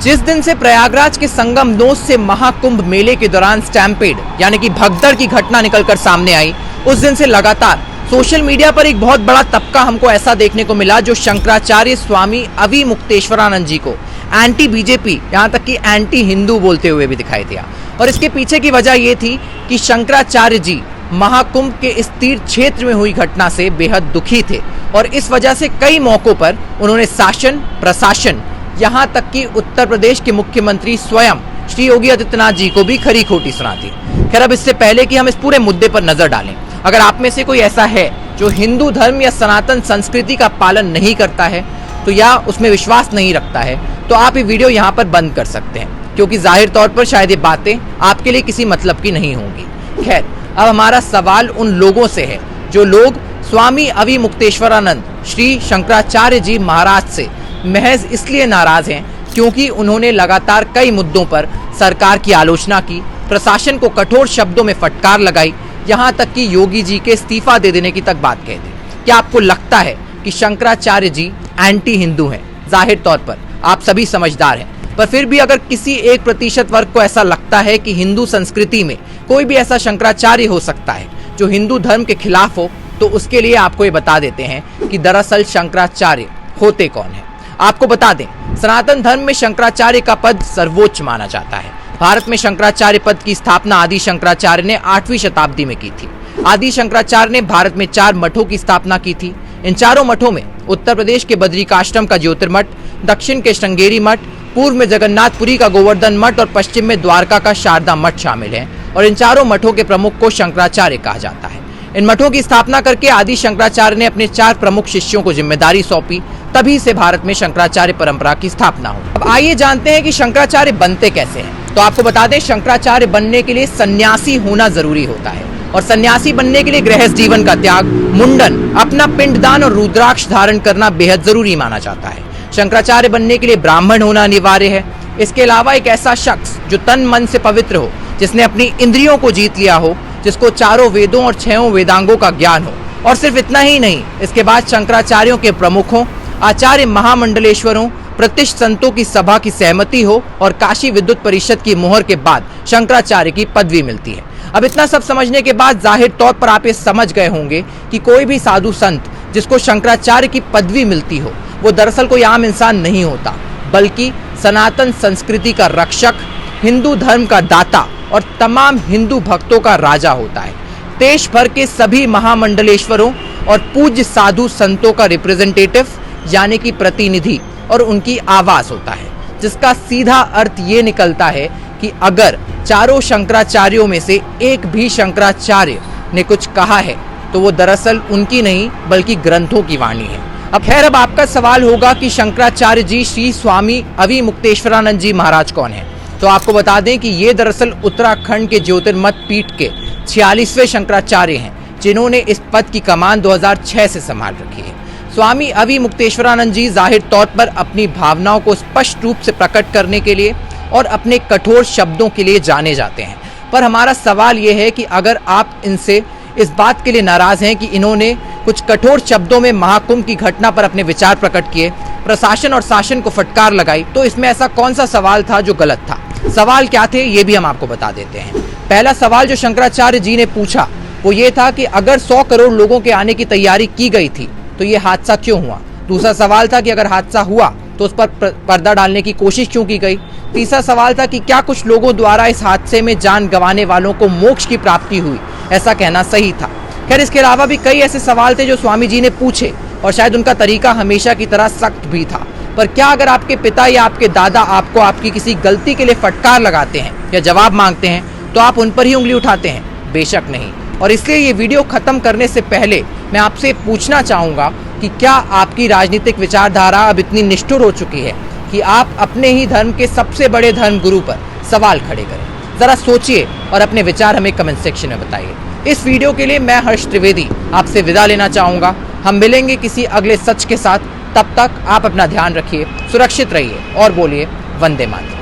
जिस दिन से प्रयागराज के संगम नोस से महाकुंभ मेले के दौरान स्टैम्पेड यानी कि भगदड़ की घटना निकलकर सामने आई, उस दिन से लगातार सोशल मीडिया पर एक बहुत बड़ा तबका हमको ऐसा देखने को मिला जो शंकराचार्य स्वामी अविमुक्तेश्वरानंद जी को एंटी बीजेपी, यहाँ तक कि एंटी हिंदू बोलते हुए भी दिखाई दिया। और इसके पीछे की वजह ये थी कि शंकराचार्य जी महाकुंभ के इस तीर्थ क्षेत्र में हुई घटना से बेहद दुखी थे और इस वजह से कई मौकों पर उन्होंने शासन, प्रशासन, यहाँ तक कि उत्तर प्रदेश के मुख्यमंत्री स्वयं श्री योगी आदित्यनाथ जी को भी खरी खोटी सुना दी। खैर, अब इससे पहले कि हम इस पूरे मुद्दे पर नजर डालें, अगर आप में से कोई ऐसा है जो हिंदू धर्म या सनातन संस्कृति का पालन नहीं करता है तो या उसमें विश्वास नहीं रखता है, तो आप ये वीडियो यहाँ पर बंद कर सकते हैं, क्योंकि जाहिर तौर पर शायद ये बातें आपके लिए किसी मतलब की नहीं होंगी। खैर, अब हमारा सवाल उन लोगों से है जो लोग स्वामी अविमुक्तेश्वरानंद श्री शंकराचार्य जी महाराज से महज इसलिए नाराज हैं क्योंकि उन्होंने लगातार कई मुद्दों पर सरकार की आलोचना की, प्रशासन को कठोर शब्दों में फटकार लगाई, यहाँ तक कि योगी जी के इस्तीफा दे देने की तक बात कह दी। क्या आपको लगता है कि शंकराचार्य जी एंटी हिंदू हैं? जाहिर तौर पर आप सभी समझदार हैं, पर फिर भी अगर किसी 1% वर्ग को ऐसा लगता है कि हिंदू संस्कृति में कोई भी ऐसा शंकराचार्य हो सकता है जो हिंदू धर्म के खिलाफ हो, तो उसके लिए आपको ये बता देते हैं कि दरअसल शंकराचार्य होते कौन है। आपको बता दें, सनातन धर्म में शंकराचार्य का पद सर्वोच्च माना जाता है। भारत में शंकराचार्य पद की स्थापना आदि शंकराचार्य ने 8वीं शताब्दी में की थी। आदि शंकराचार्य ने भारत में 4 मठों की स्थापना की थी। इन चारों मठों में उत्तर प्रदेश के बद्रिकाश्रम का ज्योतिर्मठ, दक्षिण के श्रृंगेरी मठ, पूर्व में जगन्नाथपुरी का गोवर्धन मठ और पश्चिम में द्वारका का शारदा मठ शामिल है। और इन चारों मठों के प्रमुख को शंकराचार्य कहा जाता है। इन मठों की स्थापना करके आदि शंकराचार्य ने अपने 4 प्रमुख शिष्यों को जिम्मेदारी सौंपी, तभी से भारत में शंकराचार्य परंपरा की स्थापना हुई। अब आइए जानते हैं कि शंकराचार्य बनते कैसे हैं। तो आपको बता दें, शंकराचार्य बनने के लिए सन्यासी होना जरूरी होता है और सन्यासी बनने के लिए गृहस्थ जीवन का त्याग, मुंडन, अपना पिंडदान और रुद्राक्ष धारण करना बेहद जरूरी माना जाता है। शंकराचार्य बनने के लिए ब्राह्मण होना अनिवार्य है। इसके अलावा एक ऐसा शख्स जो तन मन से पवित्र हो, जिसने अपनी इंद्रियों को जीत लिया हो, जिसको चारों वेदों और 6 वेदांगों का ज्ञान हो। और सिर्फ इतना ही नहीं, इसके बाद शंकराचार्यों के प्रमुखों, आचार्य महामंडलेश्वरों, प्रतिष्ठित संतों की सभा की सहमति हो और काशी विद्युत परिषद की मोहर के बाद शंकराचार्य की पदवी मिलती है। अब इतना सब समझने के बाद जाहिर तौर पर आप ये समझ गए होंगे कि कोई भी साधु संत जिसको शंकराचार्य की पदवी मिलती हो, वो दरअसल कोई आम इंसान नहीं होता, बल्कि सनातन संस्कृति का रक्षक, हिंदू धर्म का दाता और तमाम हिंदू भक्तों का राजा होता है। देश भर के सभी महामंडलेश्वरों और पूज्य साधु संतों का रिप्रेजेंटेटिव यानी कि प्रतिनिधि और उनकी आवाज होता है, जिसका सीधा अर्थ ये निकलता है कि अगर चारों शंकराचार्यों में से एक भी शंकराचार्य ने कुछ कहा है तो वो दरअसल उनकी नहीं बल्कि ग्रंथों की वाणी है। अब खैर, अब आपका सवाल होगा कि शंकराचार्य जी श्री स्वामी अविमुक्तेश्वरानंद जी महाराज कौन है। तो आपको बता दें कि ये दरअसल उत्तराखंड के ज्योतिर्मठ पीठ के 46वें शंकराचार्य हैं, जिन्होंने इस पद की कमान 2006 से संभाल रखी है। स्वामी अविमुक्तेश्वरानंद जी जाहिर तौर पर अपनी भावनाओं को स्पष्ट रूप से प्रकट करने के लिए और अपने कठोर शब्दों के लिए जाने जाते हैं। पर हमारा सवाल ये है कि अगर आप इनसे इस बात के लिए नाराज हैं कि इन्होंने कुछ कठोर शब्दों में महाकुंभ की घटना पर अपने विचार प्रकट किए, प्रशासन और शासन को फटकार लगाई, तो इसमें ऐसा कौन सा सवाल था जो गलत था? सवाल क्या थे ये भी हम आपको बता देते हैं। पहला सवाल जो शंकराचार्य जी ने पूछा वो ये था कि अगर 100 करोड़ लोगों के आने की तैयारी की गई थी तो ये हादसा क्यों हुआ। दूसरा सवाल था कि अगर हादसा हुआ तो उस पर पर्दा डालने की कोशिश क्यों की गई। तीसरा सवाल था कि क्या कुछ लोगों द्वारा इस हादसे में जान गंवाने वालों को मोक्ष की प्राप्ति हुई, ऐसा कहना सही था। खैर, इसके अलावा भी कई ऐसे सवाल थे जो स्वामी जी ने पूछे और शायद उनका तरीका हमेशा की तरह सख्त भी था। पर क्या अगर आपके पिता या आपके दादा आपको आपकी किसी गलती के लिए फटकार लगाते हैं या जवाब मांगते हैं तो आप उन पर ही उंगली उठाते हैं? बेशक नहीं। और इसलिए ये वीडियो खत्म करने से पहले मैं आपसे पूछना चाहूँगा कि क्या आपकी राजनीतिक विचारधारा अब इतनी निष्ठुर हो चुकी है कि आप अपने ही धर्म के सबसे बड़े धर्म गुरु पर सवाल खड़े करें? जरा सोचिए और अपने विचार हमें कमेंट सेक्शन में बताइए। इस वीडियो के लिए मैं हर्ष त्रिवेदी आपसे विदा लेना चाहूँगा। हम मिलेंगे किसी अगले सच के साथ। तब तक आप अपना ध्यान रखिए, सुरक्षित रहिए और बोलिए वंदे मातरम।